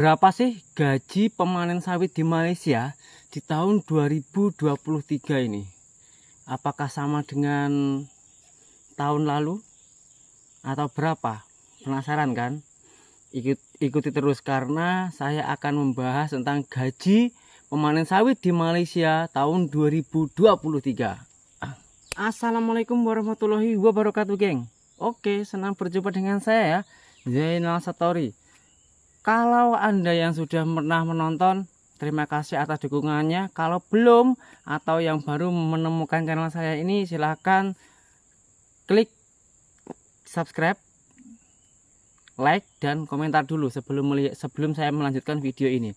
Berapa sih gaji pemanen sawit di Malaysia di tahun 2023 ini? Apakah sama dengan tahun lalu atau berapa? Penasaran kan? Ikuti terus karena saya akan membahas tentang gaji pemanen sawit di Malaysia tahun 2023. Assalamualaikum warahmatullahi wabarakatuh, geng. Oke, senang berjumpa dengan saya ya, Zainal Satori. Kalau Anda yang sudah pernah menonton, terima kasih atas dukungannya. Kalau belum atau yang baru menemukan channel saya ini, silahkan klik subscribe, like, dan komentar dulu sebelum saya melanjutkan video ini.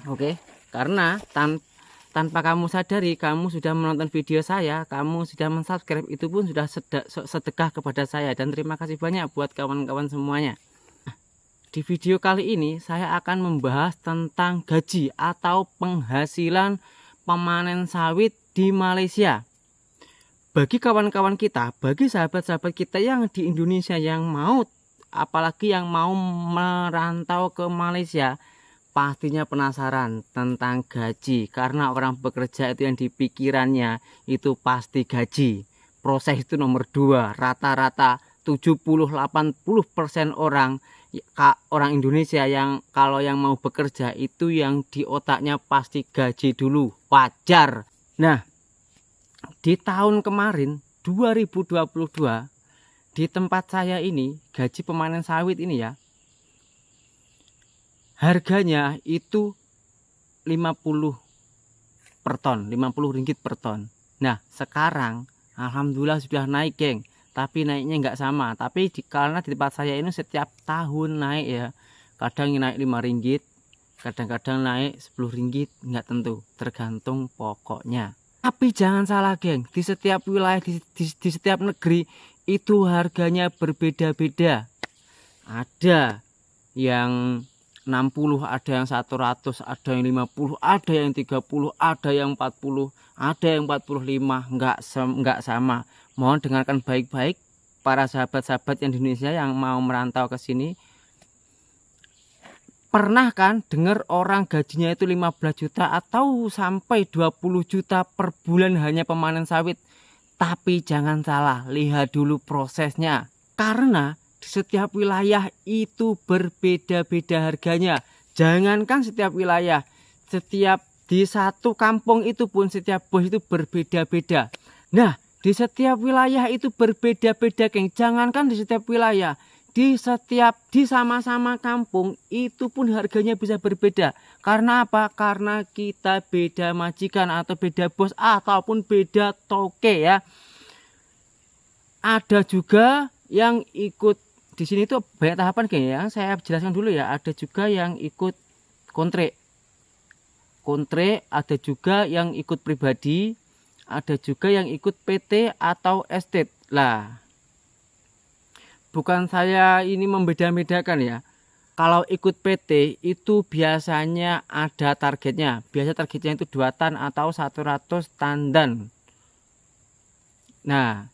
Oke, karena tanpa kamu sadari, kamu sudah menonton video saya, kamu sudah mensubscribe, itu pun sudah sedekah kepada saya. Dan terima kasih banyak buat kawan-kawan semuanya. Di video kali ini saya akan membahas tentang gaji atau penghasilan pemanen sawit di Malaysia. Bagi kawan-kawan kita, bagi sahabat-sahabat kita yang di Indonesia yang mau, apalagi yang mau merantau ke Malaysia, pastinya penasaran tentang gaji. Karena orang bekerja itu yang dipikirannya itu pasti gaji. Proses itu nomor 2, rata-rata 70-80% orang Indonesia yang kalau yang mau bekerja itu yang di otaknya pasti gaji dulu, wajar. Nah, di tahun kemarin 2022 di tempat saya ini gaji pemanen sawit ini ya, harganya itu 50 per ton, 50 ringgit per ton. Nah, sekarang alhamdulillah sudah naik, geng. Tapi naiknya nggak sama, karena di tempat saya ini setiap tahun naik ya, kadang naik 5 ringgit, kadang-kadang naik 10 ringgit, nggak tentu, tergantung pokoknya. Tapi jangan salah, geng, di setiap wilayah, di setiap negeri itu harganya berbeda-beda. Ada yang 60, ada yang 100, ada yang 50, ada yang 30, ada yang 40, ada yang 45, nggak sama. Mohon dengarkan baik-baik para sahabat-sahabat yang di Indonesia yang mau merantau ke sini. Pernah kan dengar orang gajinya itu 15 juta atau sampai 20 juta per bulan hanya pemanen sawit? Tapi jangan salah, lihat dulu prosesnya. Karena di setiap wilayah itu berbeda-beda harganya. Jangankan setiap wilayah, setiap di satu kampung itu pun setiap bos itu berbeda-beda. Nah, di setiap wilayah itu berbeda-beda, geng. Jangankan di setiap wilayah, di sama-sama kampung itu pun harganya bisa berbeda. Karena apa? Karena kita beda majikan atau beda bos ataupun beda toke ya. Ada juga yang ikut di sini tuh banyak tahapan, geng ya. Saya jelaskan dulu ya. Ada juga yang ikut kontrak. Ada juga yang ikut pribadi. Ada juga yang ikut PT atau estate. Lah, bukan saya ini membeda-bedakan ya. Kalau ikut PT itu biasanya ada targetnya. Biasa targetnya itu 2 tan atau 100 tandan. Nah,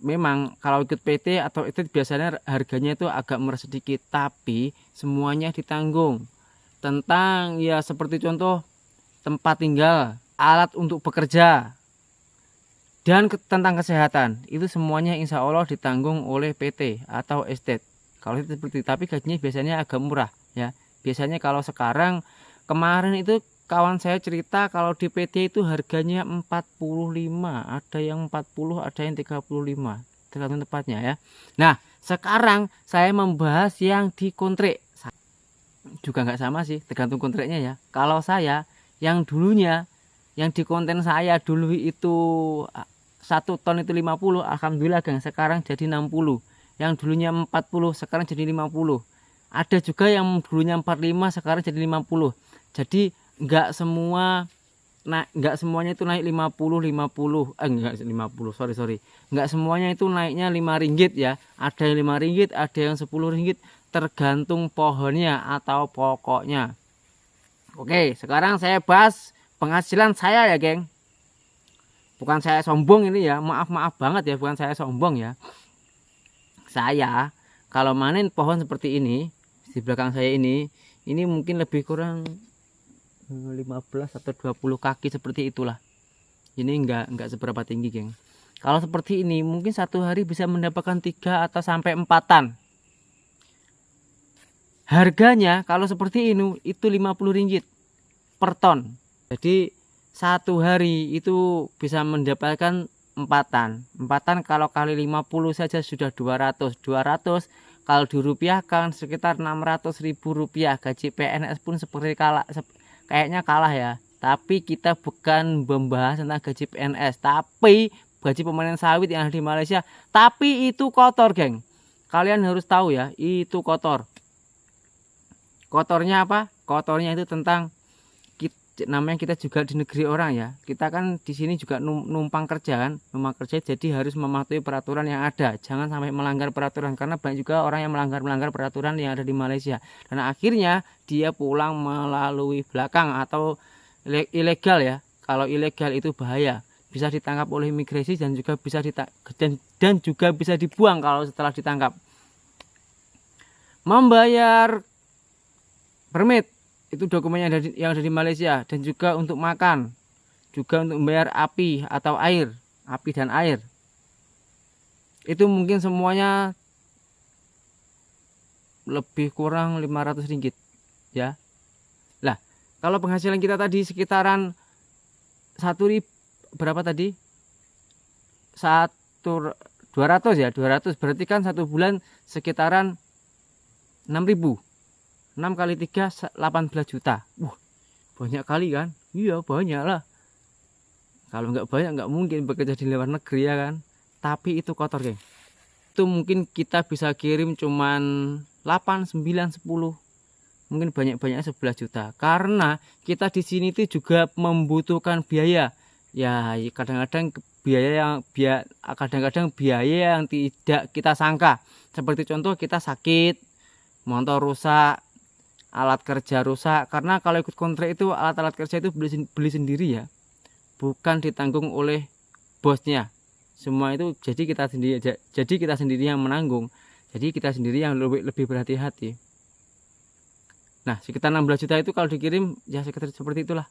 memang kalau ikut PT atau estate biasanya harganya itu agak murah sedikit. Tapi semuanya ditanggung. Tentang ya seperti contoh tempat tinggal, alat untuk bekerja, dan tentang kesehatan itu semuanya insya Allah ditanggung oleh PT atau estate. Kalau itu seperti, tapi gajinya biasanya agak murah ya. Biasanya kalau sekarang, kemarin itu kawan saya cerita kalau di PT itu harganya 45, ada yang 40, ada yang 35, tergantung tepatnya ya. Nah, sekarang saya membahas yang di kontrak. Juga nggak sama sih, tergantung kontraknya ya. Kalau saya yang dulunya, yang di konten saya dulu itu 1 ton itu 50, alhamdulillah, geng, sekarang jadi 60. Yang dulunya 40 sekarang jadi 50. Ada juga yang dulunya 45 sekarang jadi 50. Jadi nggak semuanya itu naik 50, enggak 50, sorry. Nggak semuanya itu naiknya 5 ringgit ya. Ada yang 5 ringgit, ada yang 10 ringgit, tergantung pohonnya atau pokoknya. Oke, sekarang saya bahas penghasilan saya ya, geng. Bukan saya sombong ini ya, maaf banget ya, bukan saya sombong ya. Saya kalau manen pohon seperti ini, di belakang saya ini mungkin lebih kurang 15 atau 20 kaki seperti itulah. Ini enggak seberapa tinggi, geng. Kalau seperti ini mungkin satu hari bisa mendapatkan 3 atau sampai 4 tan. Harganya kalau seperti ini itu 50 ringgit per ton. Jadi satu hari itu bisa mendapatkan 4 tan. 4 tan kalau kali 50 saja sudah 200. 200 kalau dirupiahkan sekitar 600.000 rupiah. Gaji PNS pun seperti kayaknya kalah ya. Tapi kita bukan membahas tentang gaji PNS, tapi gaji pemanen sawit yang ada di Malaysia. Tapi itu kotor, geng. Kalian harus tahu ya, itu kotor. Kotornya apa? Kotornya itu tentang namanya kita juga di negeri orang ya. Kita kan di sini juga numpang kerja kan, jadi harus mematuhi peraturan yang ada. Jangan sampai melanggar peraturan, karena banyak juga orang yang melanggar peraturan yang ada di Malaysia. Dan akhirnya dia pulang melalui belakang atau ilegal ya. Kalau ilegal itu bahaya, bisa ditangkap oleh imigrasi dan juga bisa dan juga bisa dibuang kalau setelah ditangkap. Membayar permit itu dokumen yang ada di Malaysia, dan juga untuk makan, juga untuk membayar api dan air. Itu mungkin semuanya lebih kurang 500 ringgit ya. Lah, kalau penghasilan kita tadi sekitaran 1.000 berapa tadi? 200 ya, 200 berarti kan satu bulan sekitaran 6.000. 6 kali 3 18 juta. Banyak kali kan? Iya, banyak lah. Kalau nggak banyak nggak mungkin bekerja di luar negeri ya kan. Tapi itu kotor, geng. Itu mungkin kita bisa kirim cuman 8, 9, 10. Mungkin banyak-banyaknya 11 juta. Karena kita di sini itu juga membutuhkan biaya. Ya, kadang-kadang biaya yang tidak kita sangka. Seperti contoh kita sakit, motor rusak, alat kerja rusak. Karena kalau ikut kontrak itu alat-alat kerja itu beli sendiri ya, bukan ditanggung oleh bosnya. Semua itu jadi kita sendiri yang menanggung. Jadi kita sendiri yang lebih berhati-hati. Nah, sekitar 16 juta itu kalau dikirim ya sekitar seperti itulah.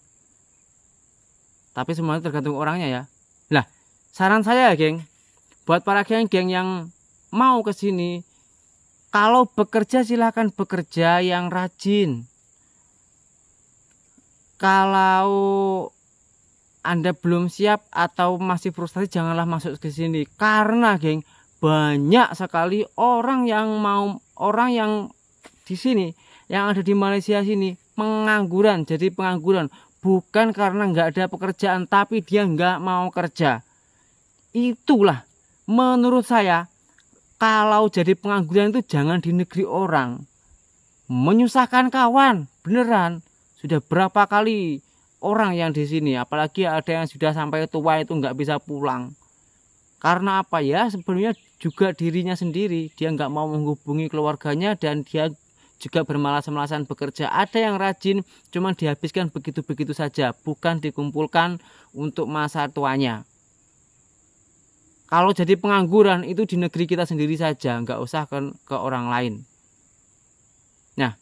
Tapi semua itu tergantung orangnya ya. Nah, saran saya ya, geng, buat para geng-geng yang mau ke sini, kalau bekerja silahkan bekerja yang rajin. Kalau Anda belum siap atau masih frustasi, janganlah masuk ke sini. Karena, geng, banyak sekali orang yang di sini, yang ada di Malaysia sini pengangguran, jadi pengangguran. Bukan karena nggak ada pekerjaan, tapi dia nggak mau kerja. Itulah menurut saya, kalau jadi pengangguran itu jangan di negeri orang. Menyusahkan kawan, beneran. Sudah berapa kali orang yang di sini, apalagi ada yang sudah sampai tua itu nggak bisa pulang. Karena apa ya? Sebenarnya juga dirinya sendiri, dia nggak mau menghubungi keluarganya, dan dia juga bermalas-malasan bekerja. Ada yang rajin, cuma dihabiskan begitu-begitu saja, bukan dikumpulkan untuk masa tuanya. Kalau jadi pengangguran itu di negeri kita sendiri saja, nggak usah ke orang lain. Nah,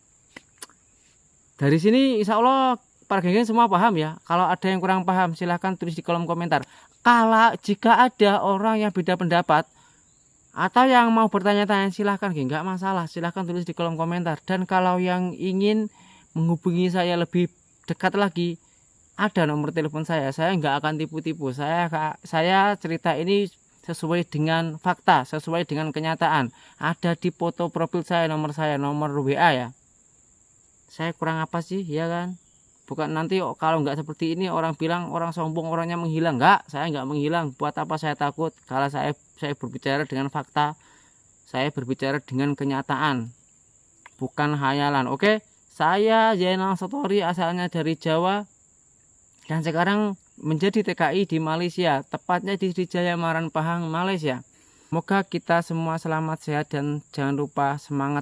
dari sini insya Allah para geng semua paham ya. Kalau ada yang kurang paham silahkan tulis di kolom komentar. Jika ada orang yang beda pendapat atau yang mau bertanya-tanya, silahkan, nggak masalah, silahkan tulis di kolom komentar. Dan kalau yang ingin menghubungi saya lebih dekat lagi, ada nomor telepon saya nggak akan tipu-tipu. Saya cerita ini sesuai dengan fakta, sesuai dengan kenyataan. Ada di foto profil saya, nomor WA ya. Saya kurang apa sih, ya kan? Bukan nanti kalau nggak seperti ini orang bilang orang sombong, orangnya menghilang. Nggak, saya nggak menghilang. Buat apa saya takut? Kalau saya berbicara dengan fakta, saya berbicara dengan kenyataan, bukan hayalan. Oke, saya Zainal Satori, asalnya dari Jawa dan sekarang menjadi TKI di Malaysia, tepatnya di Sriwijaya Maran Pahang, Malaysia. Semoga kita semua selamat, sehat, dan jangan lupa semangat